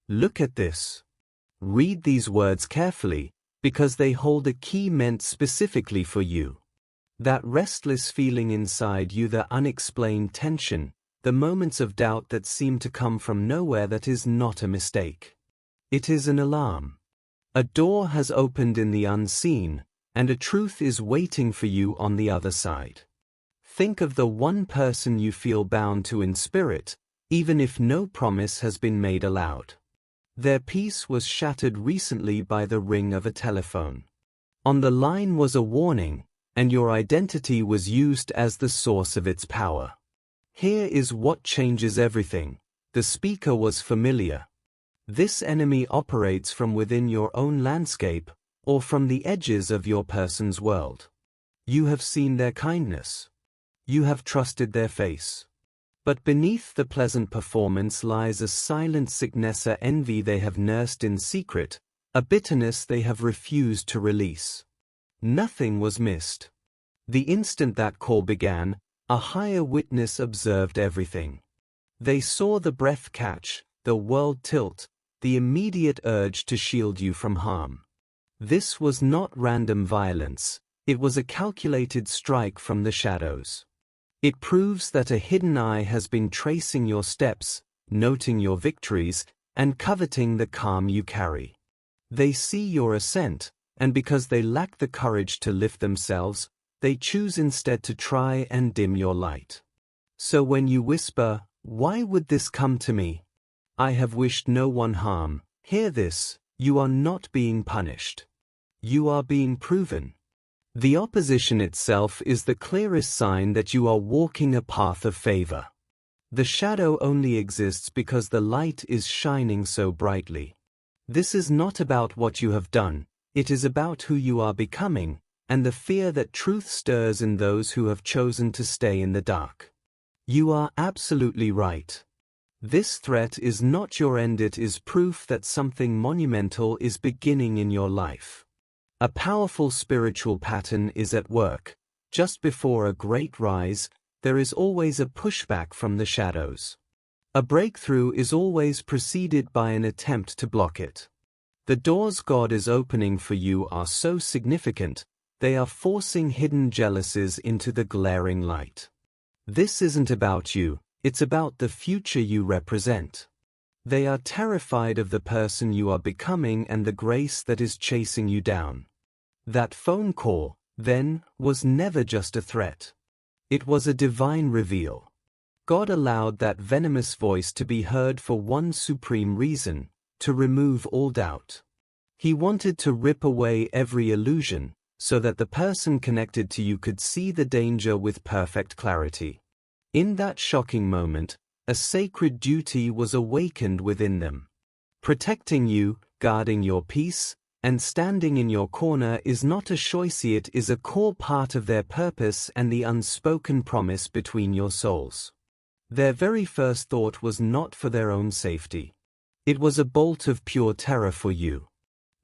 Look at this. Read these words carefully, because they hold a key meant specifically for you. That restless feeling inside you, the unexplained tension, the moments of doubt that seem to come from nowhere, that is not a mistake. It is an alarm. A door has opened in the unseen, and a truth is waiting for you on the other side. Think of the one person you feel bound to in spirit, even if no promise has been made aloud. Their peace was shattered recently by the ring of a telephone. On the line was a warning, and your identity was used as the source of its power. Here is what changes everything. The speaker was familiar. This enemy operates from within your own landscape, or from the edges of your person's world. You have seen their kindness. You have trusted their face. But beneath the pleasant performance lies a silent sickness, a envy they have nursed in secret, a bitterness they have refused to release. Nothing was missed. The instant that call began, a higher witness observed everything. They saw the breath catch, the world tilt, the immediate urge to shield you from harm. This was not random violence, it was a calculated strike from the shadows. It proves that a hidden eye has been tracing your steps, noting your victories, and coveting the calm you carry. They see your ascent, and because they lack the courage to lift themselves, they choose instead to try and dim your light. So when you whisper, "Why would this come to me? I have wished no one harm," hear this: you are not being punished. You are being proven. The opposition itself is the clearest sign that you are walking a path of favor. The shadow only exists because the light is shining so brightly. This is not about what you have done, it is about who you are becoming, and the fear that truth stirs in those who have chosen to stay in the dark. You are absolutely right. This threat is not your end, it is proof that something monumental is beginning in your life. A powerful spiritual pattern is at work. Just before a great rise, there is always a pushback from the shadows. A breakthrough is always preceded by an attempt to block it. The doors God is opening for you are so significant, they are forcing hidden jealousies into the glaring light. This isn't about you, it's about the future you represent. They are terrified of the person you are becoming and the grace that is chasing you down. That phone call, then, was never just a threat. It was a divine reveal. God allowed that venomous voice to be heard for one supreme reason: to remove all doubt. He wanted to rip away every illusion, so that the person connected to you could see the danger with perfect clarity. In that shocking moment, a sacred duty was awakened within them. Protecting you, guarding your peace, and standing in your corner is not a choice, it is a core part of their purpose and the unspoken promise between your souls. Their very first thought was not for their own safety. It was a bolt of pure terror for you.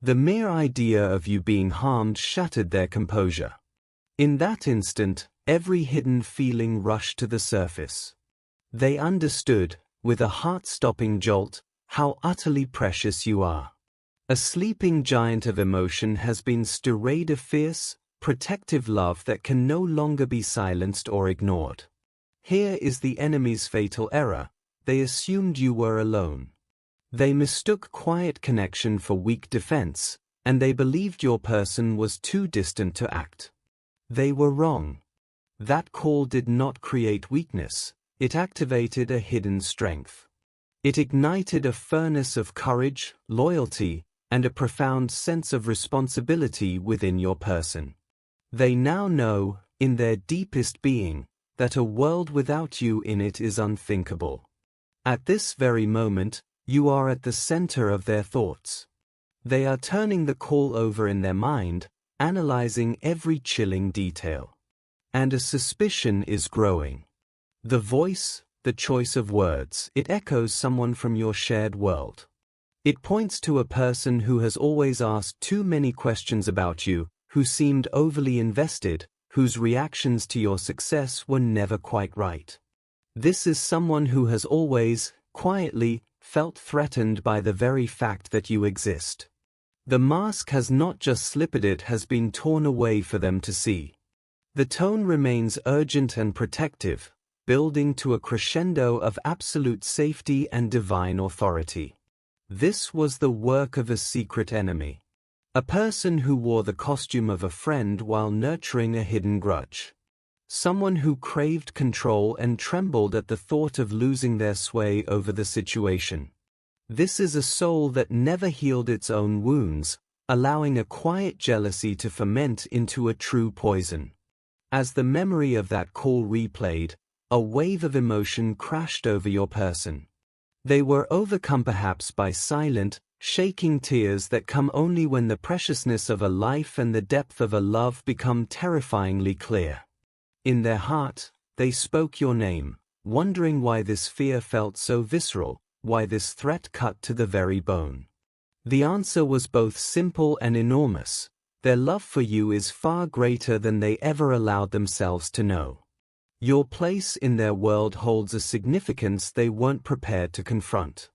The mere idea of you being harmed shattered their composure. In that instant, every hidden feeling rushed to the surface. They understood, with a heart-stopping jolt, how utterly precious you are. A sleeping giant of emotion has been stirred, a fierce, protective love that can no longer be silenced or ignored. Here is the enemy's fatal error: they assumed you were alone. They mistook quiet connection for weak defense, and they believed your person was too distant to act. They were wrong. That call did not create weakness, it activated a hidden strength. It ignited a furnace of courage, loyalty, and a profound sense of responsibility within your person. They now know, in their deepest being, that a world without you in it is unthinkable. At this very moment, you are at the center of their thoughts. They are turning the call over in their mind, analyzing every chilling detail. And a suspicion is growing. The voice, the choice of words, it echoes someone from your shared world. It points to a person who has always asked too many questions about you, who seemed overly invested, whose reactions to your success were never quite right. This is someone who has always, quietly, felt threatened by the very fact that you exist. The mask has not just slipped, it has been torn away for them to see. The tone remains urgent and protective, building to a crescendo of absolute safety and divine authority. This was the work of a secret enemy. A person who wore the costume of a friend while nurturing a hidden grudge. Someone who craved control and trembled at the thought of losing their sway over the situation. This is a soul that never healed its own wounds, allowing a quiet jealousy to ferment into a true poison. As the memory of that call replayed, a wave of emotion crashed over your person. They were overcome perhaps by silent, shaking tears that come only when the preciousness of a life and the depth of a love become terrifyingly clear. In their heart, they spoke your name, wondering why this fear felt so visceral, why this threat cut to the very bone. The answer was both simple and enormous. Their love for you is far greater than they ever allowed themselves to know. Your place in their world holds a significance they weren't prepared to confront.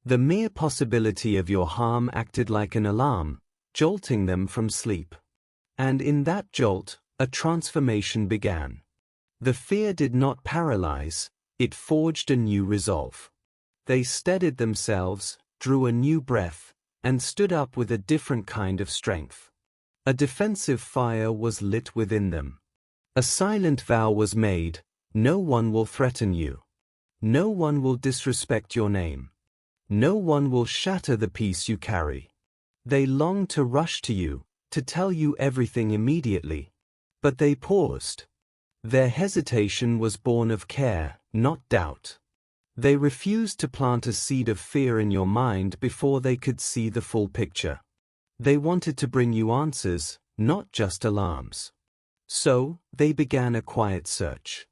The mere possibility of your harm acted like an alarm, jolting them from sleep. And in that jolt, a transformation began. The fear did not paralyze, it forged a new resolve. They steadied themselves, drew a new breath, and stood up with a different kind of strength. A defensive fire was lit within them. A silent vow was made: no one will threaten you. No one will disrespect your name. No one will shatter the peace you carry. They longed to rush to you, to tell you everything immediately. But they paused. Their hesitation was born of care, not doubt. They refused to plant a seed of fear in your mind before they could see the full picture. They wanted to bring you answers, not just alarms. So, they began a quiet search.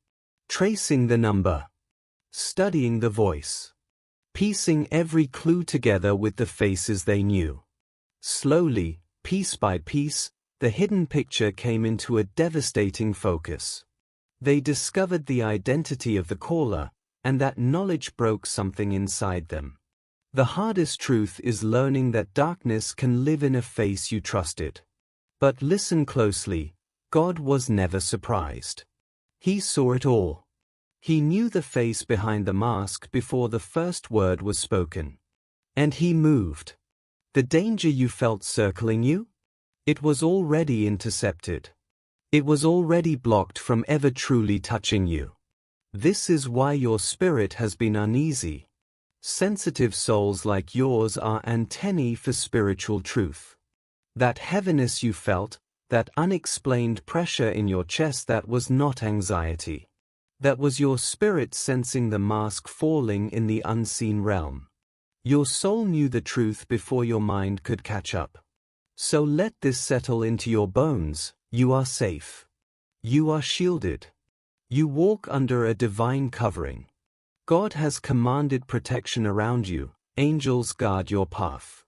Tracing the number. Studying the voice. Piecing every clue together with the faces they knew. Slowly, piece by piece, the hidden picture came into a devastating focus. They discovered the identity of the caller, and that knowledge broke something inside them. The hardest truth is learning that darkness can live in a face you trusted. But listen closely, God was never surprised. He saw it all. He knew the face behind the mask before the first word was spoken. And he moved. The danger you felt circling you? It was already intercepted. It was already blocked from ever truly touching you. This is why your spirit has been uneasy. Sensitive souls like yours are antennae for spiritual truth. That heaviness you felt, that unexplained pressure in your chest, that was not anxiety. That was your spirit sensing the mask falling in the unseen realm. Your soul knew the truth before your mind could catch up. So let this settle into your bones: you are safe. You are shielded. You walk under a divine covering. God has commanded protection around you, angels guard your path.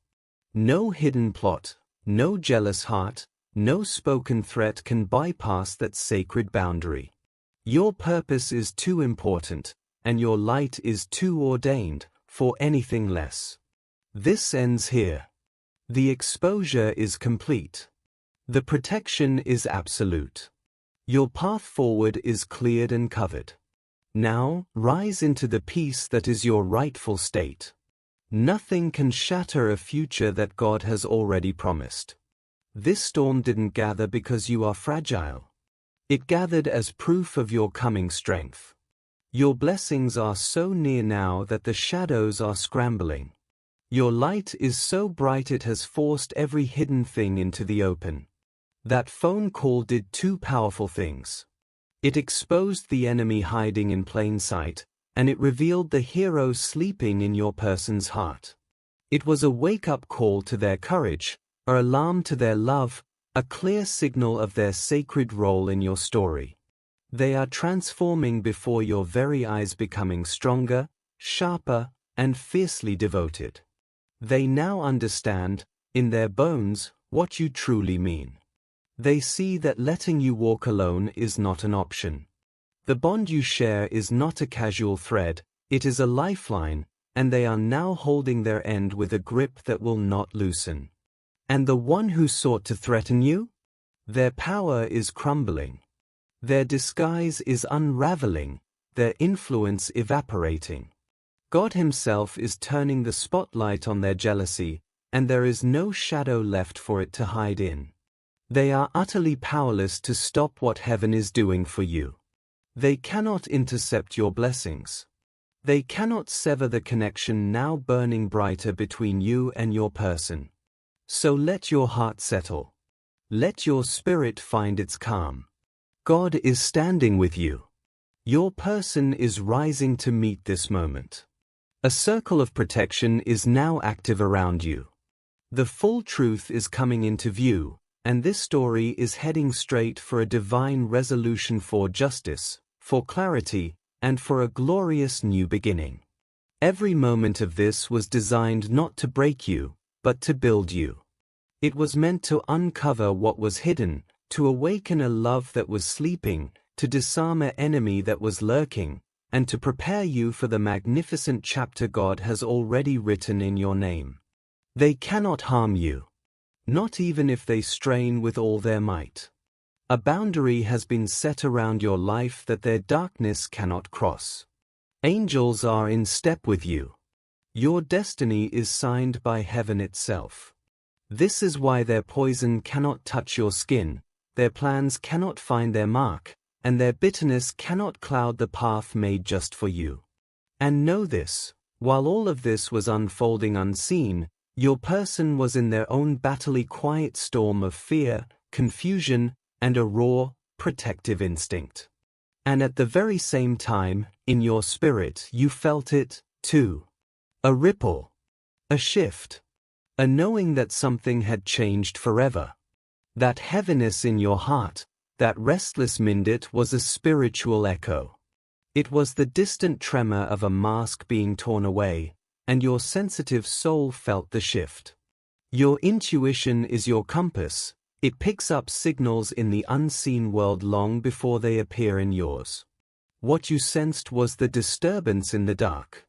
No hidden plot, no jealous heart, no spoken threat can bypass that sacred boundary. Your purpose is too important, and your light is too ordained, for anything less. This ends here. The exposure is complete. The protection is absolute. Your path forward is cleared and covered. Now, rise into the peace that is your rightful state. Nothing can shatter a future that God has already promised. This storm didn't gather because you are fragile. It gathered as proof of your coming strength. Your blessings are so near now that the shadows are scrambling. Your light is so bright it has forced every hidden thing into the open. That phone call did two powerful things. It exposed the enemy hiding in plain sight, and it revealed the hero sleeping in your person's heart. It was a wake-up call to their courage, an alarm to their love, a clear signal of their sacred role in your story. They are transforming before your very eyes, becoming stronger, sharper, and fiercely devoted. They now understand, in their bones, what you truly mean. They see that letting you walk alone is not an option. The bond you share is not a casual thread, it is a lifeline, and they are now holding their end with a grip that will not loosen. And the one who sought to threaten you? Their power is crumbling. Their disguise is unraveling, their influence evaporating. God Himself is turning the spotlight on their jealousy, and there is no shadow left for it to hide in. They are utterly powerless to stop what heaven is doing for you. They cannot intercept your blessings. They cannot sever the connection now burning brighter between you and your person. So let your heart settle. Let your spirit find its calm. God is standing with you. Your person is rising to meet this moment. A circle of protection is now active around you. The full truth is coming into view, and this story is heading straight for a divine resolution, for justice, for clarity, and for a glorious new beginning. Every moment of this was designed not to break you, but to build you. It was meant to uncover what was hidden, to awaken a love that was sleeping, to disarm an enemy that was lurking, and to prepare you for the magnificent chapter God has already written in your name. They cannot harm you, not even if they strain with all their might. A boundary has been set around your life that their darkness cannot cross. Angels are in step with you. Your destiny is signed by heaven itself. This is why their poison cannot touch your skin, their plans cannot find their mark, and their bitterness cannot cloud the path made just for you. And know this, while all of this was unfolding unseen, your person was in their own battly quiet storm of fear, confusion, and a raw, protective instinct. And at the very same time, in your spirit you felt it, too. A ripple. A shift. A knowing that something had changed forever. That heaviness in your heart, that restless mindit, was a spiritual echo. It was the distant tremor of a mask being torn away, and your sensitive soul felt the shift. Your intuition is your compass. It picks up signals in the unseen world long before they appear in yours. What you sensed was the disturbance in the dark.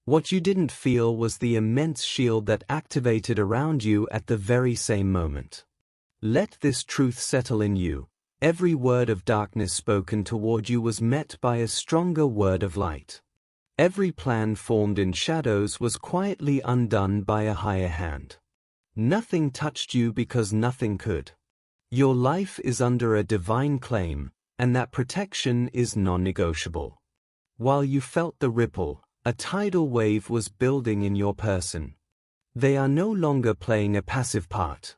What you didn't feel was the immense shield that activated around you at the very same moment. Let this truth settle in you. Every word of darkness spoken toward you was met by a stronger word of light. Every plan formed in shadows was quietly undone by a higher hand. Nothing touched you because nothing could. Your life is under a divine claim, and that protection is non-negotiable. While you felt the ripple, a tidal wave was building in your person. They are no longer playing a passive part.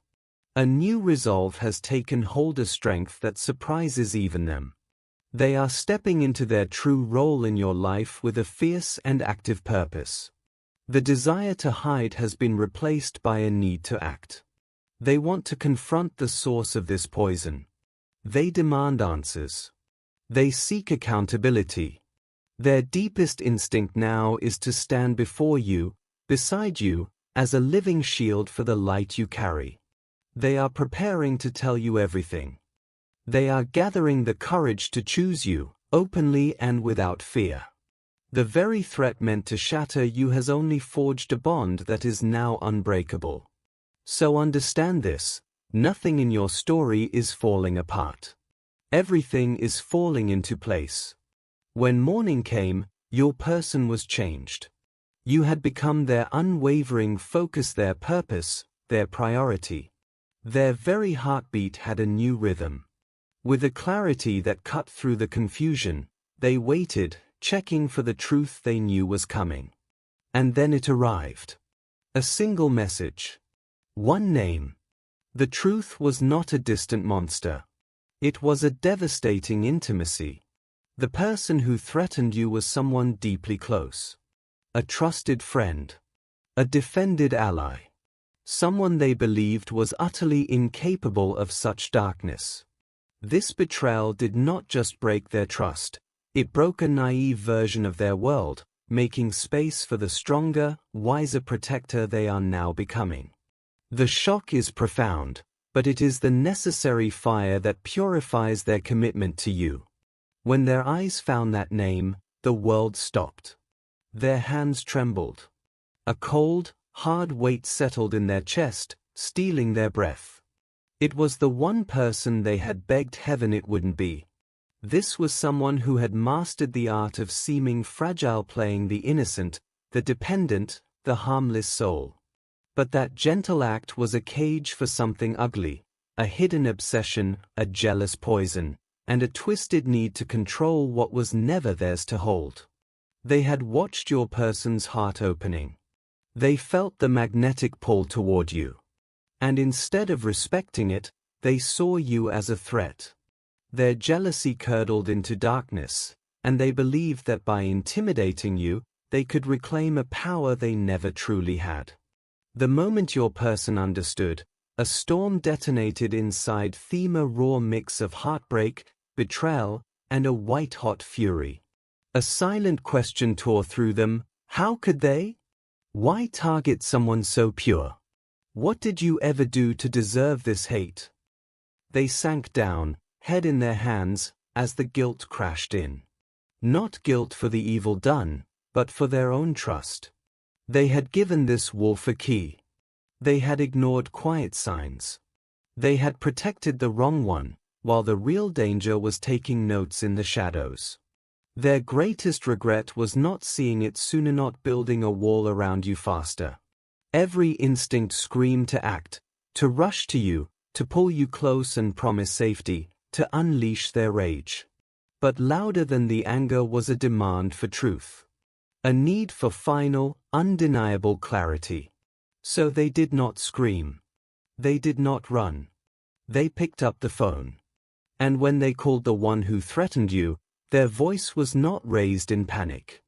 A new resolve has taken hold, of strength that surprises even them. They are stepping into their true role in your life with a fierce and active purpose. The desire to hide has been replaced by a need to act. They want to confront the source of this poison. They demand answers. They seek accountability. Their deepest instinct now is to stand before you, beside you, as a living shield for the light you carry. They are preparing to tell you everything. They are gathering the courage to choose you, openly and without fear. The very threat meant to shatter you has only forged a bond that is now unbreakable. So understand this, nothing in your story is falling apart. Everything is falling into place. When morning came, your person was changed. You had become their unwavering focus, their purpose, their priority. Their very heartbeat had a new rhythm. With a clarity that cut through the confusion, they waited, checking for the truth they knew was coming. And then it arrived. A single message. One name. The truth was not a distant monster. It was a devastating intimacy. The person who threatened you was someone deeply close. A trusted friend. A defended ally. Someone they believed was utterly incapable of such darkness. This betrayal did not just break their trust. It broke a naive version of their world, making space for the stronger, wiser protector they are now becoming. The shock is profound, but it is the necessary fire that purifies their commitment to you. When their eyes found that name, the world stopped. Their hands trembled. A cold, hard weight settled in their chest, stealing their breath. It was the one person they had begged heaven it wouldn't be. This was someone who had mastered the art of seeming fragile, playing the innocent, the dependent, the harmless soul. But that gentle act was a cage for something ugly, a hidden obsession, a jealous poison, and a twisted need to control what was never theirs to hold. They had watched your person's heart opening. They felt the magnetic pull toward you. And instead of respecting it, they saw you as a threat. Their jealousy curdled into darkness, and they believed that by intimidating you, they could reclaim a power they never truly had. The moment your person understood, a storm detonated inside them, a raw mix of heartbreak, betrayal, and a white-hot fury. A silent question tore through them: how could they? Why target someone so pure? What did you ever do to deserve this hate? They sank down, head in their hands, as the guilt crashed in. Not guilt for the evil done, but for their own trust. They had given this wolf a key. They had ignored quiet signs. They had protected the wrong one, while the real danger was taking notes in the shadows. Their greatest regret was not seeing it sooner, not building a wall around you faster. Every instinct screamed to act, to rush to you, to pull you close and promise safety, to unleash their rage. But louder than the anger was a demand for truth. A need for final, undeniable clarity. So they did not scream. They did not run. They picked up the phone. And when they called the one who threatened you, their voice was not raised in panic.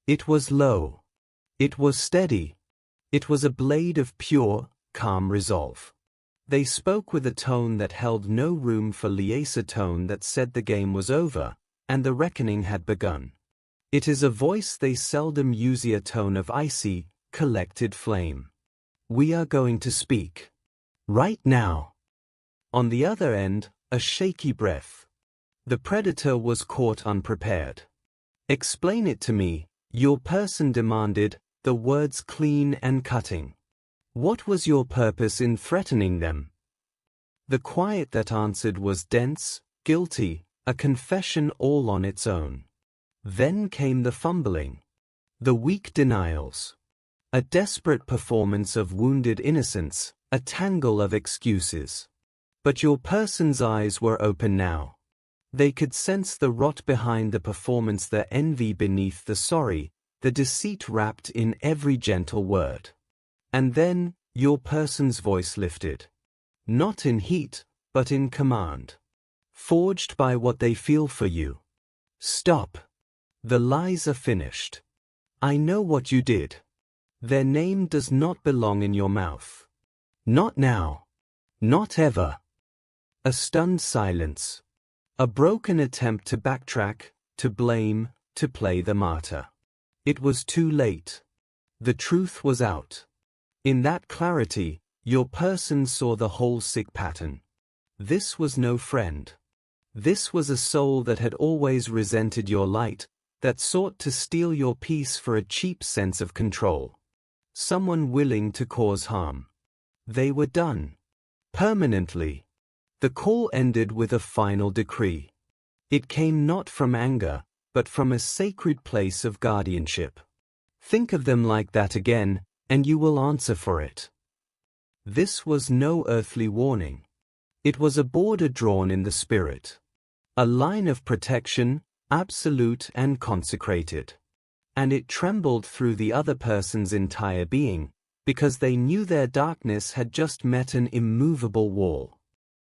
It was low. It was steady. It was a blade of pure, calm resolve. They spoke with a tone that held no room for lies, a tone that said the game was over, and the reckoning had begun. It is a voice they seldom use, a tone of icy, collected flame. We are going to speak. Right now. On the other end, a shaky breath. The predator was caught unprepared. Explain it to me, your person demanded, the words clean and cutting. What was your purpose in threatening them? The quiet that answered was dense, guilty, a confession all on its own. Then came the fumbling. The weak denials. A desperate performance of wounded innocence, a tangle of excuses. But your person's eyes were open now. They could sense the rot behind the performance, the envy beneath the sorry, the deceit wrapped in every gentle word. And then, your person's voice lifted. Not in heat, but in command. Forged by what they feel for you. Stop. The lies are finished. I know what you did. Their name does not belong in your mouth. Not now. Not ever. A stunned silence. A broken attempt to backtrack, to blame, to play the martyr. It was too late. The truth was out. In that clarity, your person saw the whole sick pattern. This was no friend. This was a soul that had always resented your light, that sought to steal your peace for a cheap sense of control. Someone willing to cause harm. They were done. Permanently. The call ended with a final decree. It came not from anger, but from a sacred place of guardianship. Think of them like that again, and you will answer for it. This was no earthly warning. It was a border drawn in the spirit. A line of protection, absolute and consecrated. And it trembled through the other person's entire being, because they knew their darkness had just met an immovable wall.